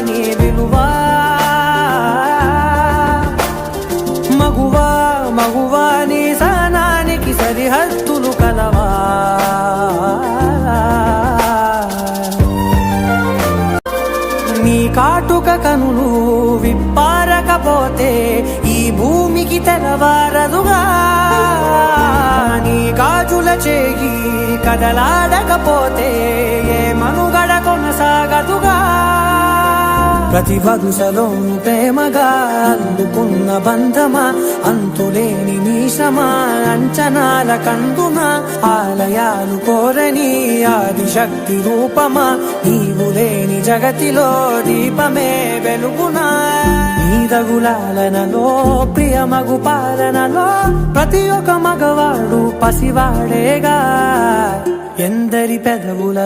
నీ విలువా మగువా మగువా నీ సహనానికి సరిహద్దులు కలవా నీ కాటుక కనులు విప్పారకపోతే ఈ భూమికి తెరవారదుగా నీ గాజుల చేయి కదలాడకపోతే ఏ మనుగడ కొనసాగదుగా ప్రతి వరుసలోను ప్రేమగా అందుకున్న బంధమా అంతులేని మీసమా అంచనాల కందున ఆలయాలు కోరని ఆదిశక్తి రూపమా నీవు లేని జగతిలో దీపమే వెలుగునా నీదగులాలనలో ప్రియమగు పాలనలో ప్రతి ఒక్క మగవాడు పసివాడేగా ఎందరి పెదవులలో